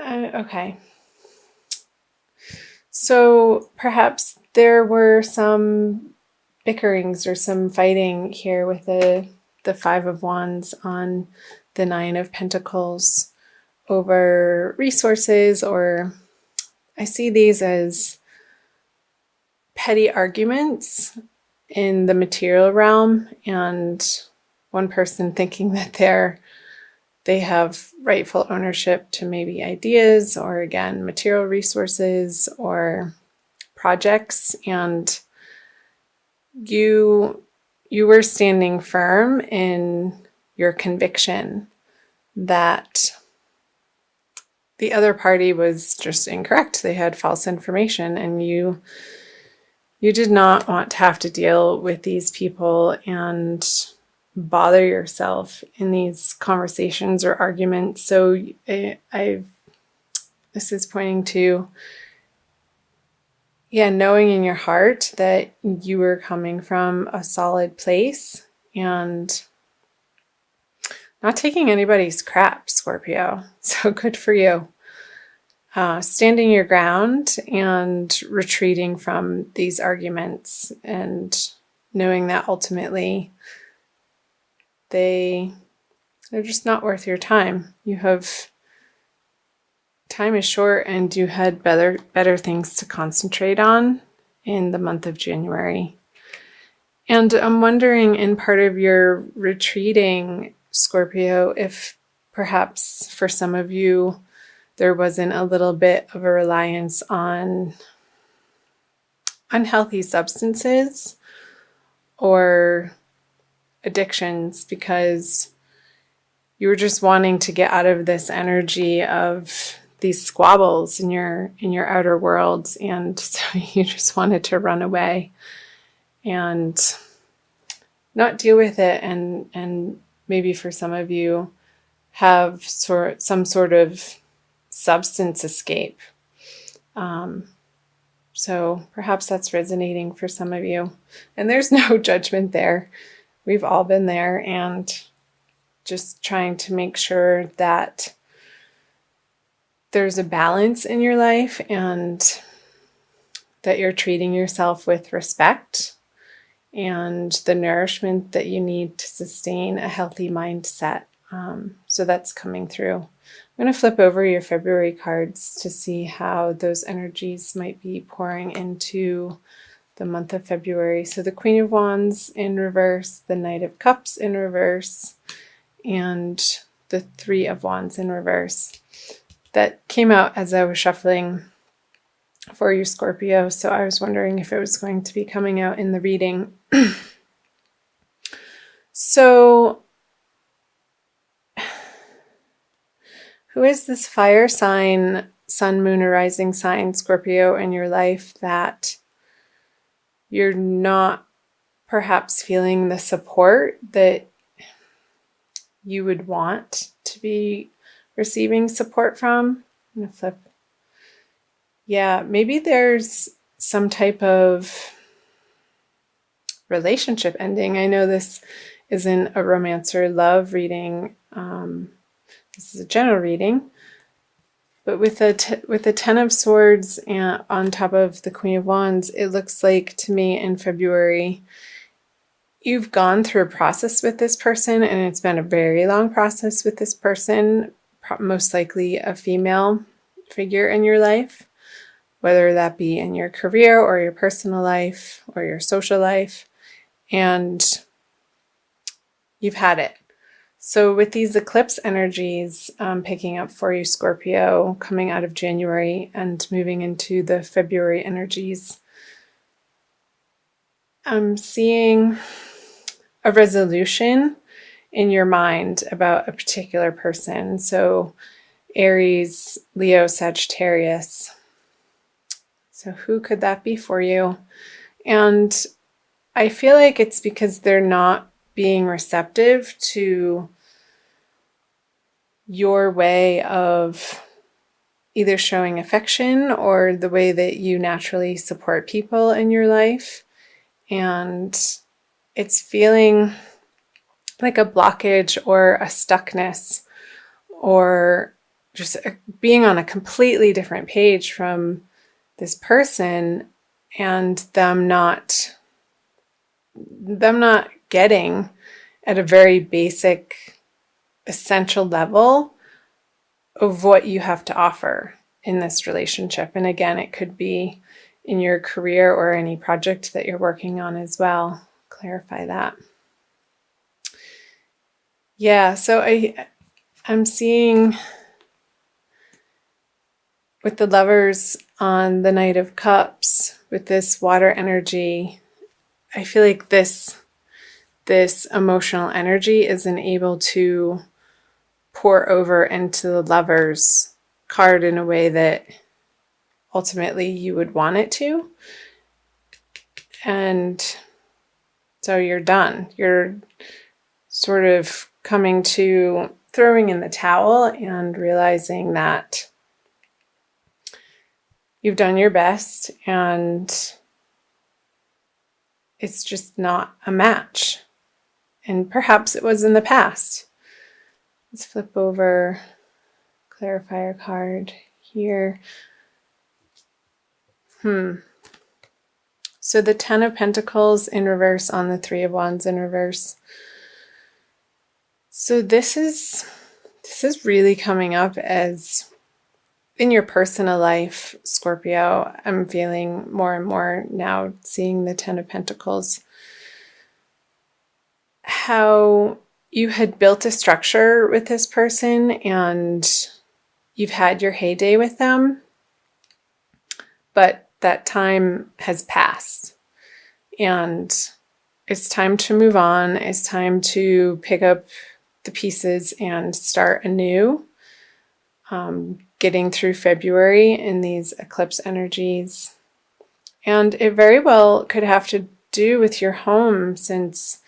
Okay. So perhaps there were some bickerings or some fighting here with the Five of Wands on the Nine of Pentacles over resources, or I see these as petty arguments in the material realm, and one person thinking that they have rightful ownership to maybe ideas or, again, material resources or projects, and you were standing firm in your conviction that the other party was just incorrect. They had false information, and you did not want to have to deal with these people and bother yourself in these conversations or arguments. So this is pointing to, knowing in your heart that you were coming from a solid place and not taking anybody's crap, Scorpio. So good for you. Standing your ground and retreating from these arguments, and knowing that ultimately they're just not worth your time. Time is short, and you had better things to concentrate on in the month of January. And I'm wondering, in part of your retreating, Scorpio, if perhaps for some of you there wasn't a little bit of a reliance on unhealthy substances or addictions, because you were just wanting to get out of this energy of these squabbles in your outer worlds, and so you just wanted to run away and not deal with it, and maybe for some of you have some sort of substance escape. So perhaps that's resonating for some of you. And there's no judgment there. We've all been there, and just trying to make sure that there's a balance in your life and that you're treating yourself with respect and the nourishment that you need to sustain a healthy mindset. So that's coming through. I'm going to flip over your February cards to see how those energies might be pouring into the month of February. So the Queen of Wands in reverse, the Knight of Cups in reverse, and the Three of Wands in reverse. That came out as I was shuffling for you, Scorpio, so I was wondering if it was going to be coming out in the reading. So, who is this fire sign, sun, moon, or rising sign, Scorpio, in your life that you're not perhaps feeling the support that you would want to be receiving support from? I'm going to flip. Yeah, maybe there's some type of relationship ending. I know this isn't a romance or love reading. This is a general reading. But with the Ten of Swords and on top of the Queen of Wands, it looks like to me in February, you've gone through a process with this person, and it's been a very long process with this person, most likely a female figure in your life, whether that be in your career or your personal life or your social life, and you've had it. So with these eclipse energies picking up for you, Scorpio, coming out of January and moving into the February energies, I'm seeing a resolution in your mind about a particular person. So Aries, Leo, Sagittarius. So who could that be for you? And I feel like it's because they're not being receptive to your way of either showing affection or the way that you naturally support people in your life. And it's feeling like a blockage or a stuckness or just being on a completely different page from this person, and them not getting at a very basic, essential level of what you have to offer in this relationship. And again, it could be in your career or any project that you're working on as well. Clarify that. Yeah, so I'm seeing with the Lovers on the Knight of Cups, with this water energy, I feel like this emotional energy isn't able to pour over into the Lovers card in a way that ultimately you would want it to. And so you're done. You're sort of coming to throwing in the towel and realizing that you've done your best and it's just not a match. And perhaps it was in the past. Let's flip over clarifier card here. So the Ten of Pentacles in reverse on the Three of Wands in reverse. So this is really coming up as in your personal life, Scorpio. I'm feeling more and more now seeing the Ten of Pentacles. How you had built a structure with this person and you've had your heyday with them, but that time has passed and it's time to move on. It's time to pick up the pieces and start anew. Getting through February in these eclipse energies. And it very well could have to do with your home, since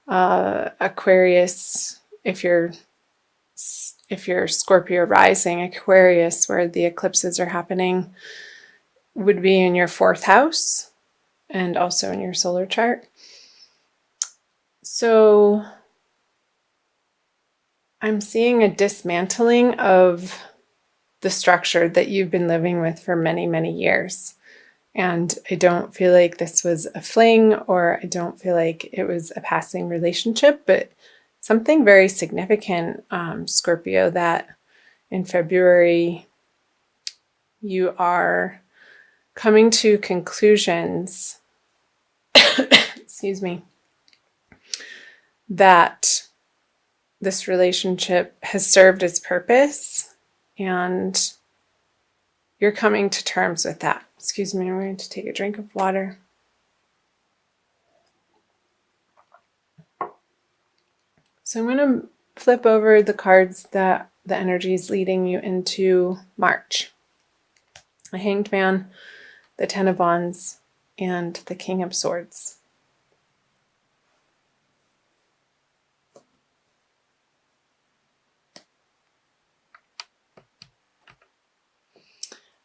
Aquarius, if you're Scorpio rising, Aquarius, where the eclipses are happening, would be in your 4th house and also in your solar chart. So I'm seeing a dismantling of the structure that you've been living with for many, many years. And I don't feel like this was a fling, or I don't feel like it was a passing relationship, but something very significant, Scorpio, that in February you are coming to conclusions, excuse me, that this relationship has served its purpose and you're coming to terms with that. Excuse me, I'm going to take a drink of water. So I'm going to flip over the cards that the energy is leading you into March. The Hanged Man, the Ten of Wands, and the King of Swords.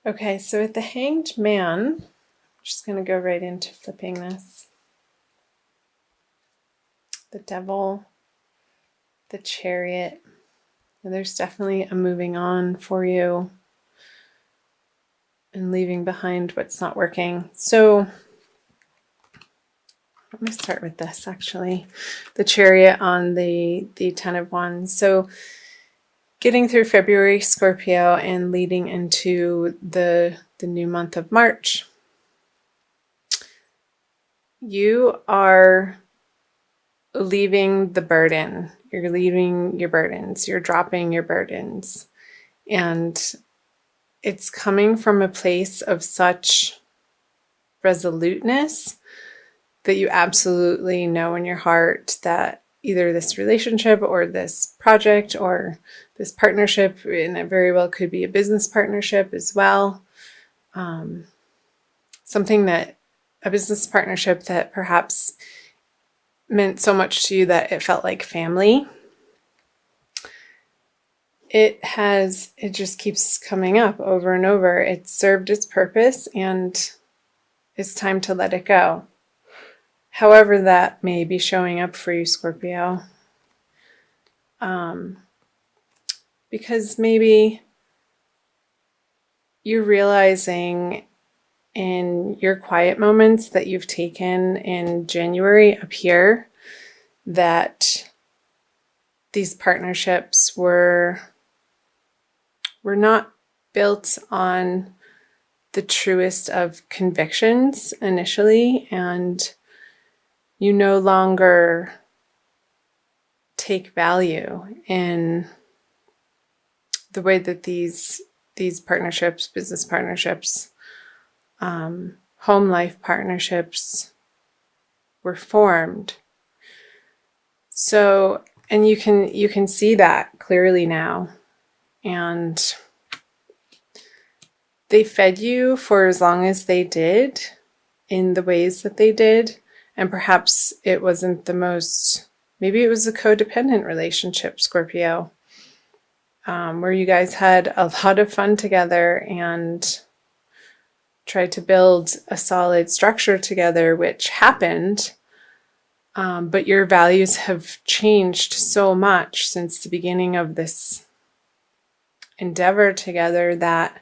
Okay, so with the Hanged Man, I'm just going to go right into flipping this. The Devil, the Chariot. And there's definitely a moving on for you and leaving behind what's not working. So let me start with this, actually. The Chariot on the Ten of Wands. So getting through February, Scorpio, and leading into the new month of March, you are leaving the burden. You're leaving your burdens. You're dropping your burdens. And it's coming from a place of such resoluteness that you absolutely know in your heart that either this relationship or this project or this partnership, and it very well could be a business partnership as well, something that a business partnership that perhaps meant so much to you that it felt like family. It just keeps coming up over and over. It served its purpose and it's time to let it go. However that may be showing up for you, Scorpio. Because maybe you're realizing in your quiet moments that you've taken in January up here that these partnerships were not built on the truest of convictions initially, and you no longer take value in the way that these partnerships, business partnerships, home life partnerships were formed. So, and you can see that clearly now. And they fed you for as long as they did in the ways that they did. And perhaps it wasn't the most, maybe it was a codependent relationship, Scorpio, where you guys had a lot of fun together and tried to build a solid structure together, which happened. But your values have changed so much since the beginning of this endeavor together that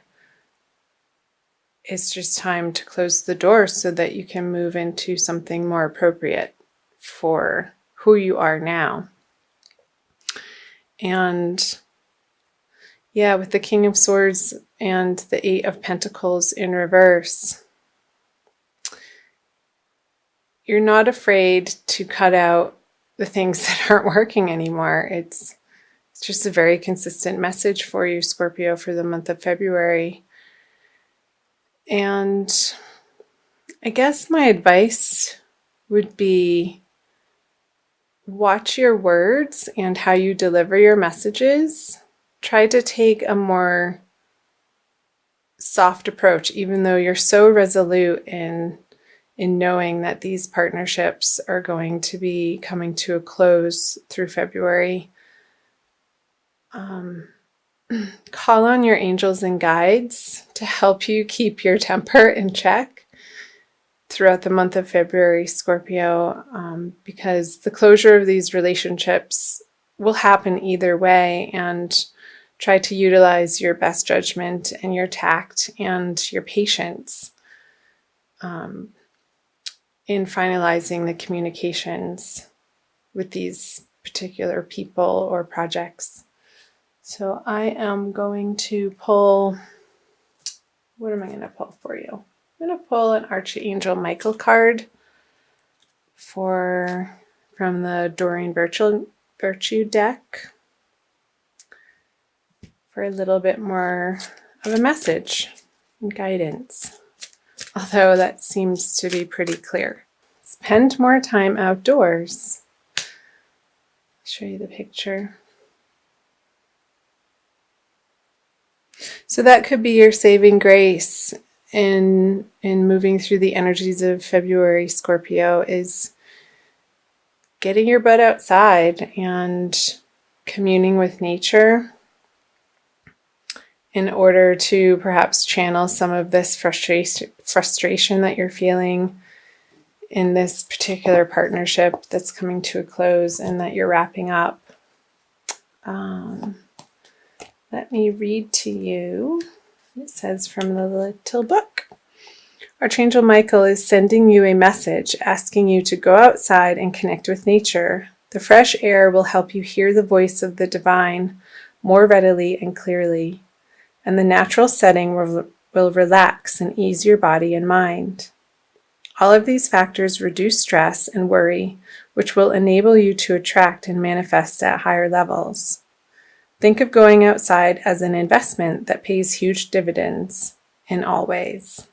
it's just time to close the door so that you can move into something more appropriate for who you are now. And yeah, with the King of Swords and the Eight of Pentacles in reverse, you're not afraid to cut out the things that aren't working anymore. It's just a very consistent message for you, Scorpio, for the month of February. And I guess my advice would be watch your words and how you deliver your messages. Try to take a more soft approach, even though you're so resolute in knowing that these partnerships are going to be coming to a close through February. Call on your angels and guides to help you keep your temper in check throughout the month of February, Scorpio, because the closure of these relationships will happen either way, and try to utilize your best judgment and your tact and your patience in finalizing the communications with these particular people or projects. So I am going to pull, what am I going to pull for you? I'm going to pull an Archangel Michael card from the Doreen Virtue deck for a little bit more of a message and guidance. Although that seems to be pretty clear. Spend more time outdoors. I'll show you the picture. So that could be your saving grace in moving through the energies of February, Scorpio, is getting your butt outside and communing with nature in order to perhaps channel some of this frustration that you're feeling in this particular partnership that's coming to a close and that you're wrapping up. Let me read to you. It says from the little book. Archangel Michael is sending you a message asking you to go outside and connect with nature. The fresh air will help you hear the voice of the divine more readily and clearly, and the natural setting will relax and ease your body and mind. All of these factors reduce stress and worry, which will enable you to attract and manifest at higher levels. Think of going outside as an investment that pays huge dividends in all ways.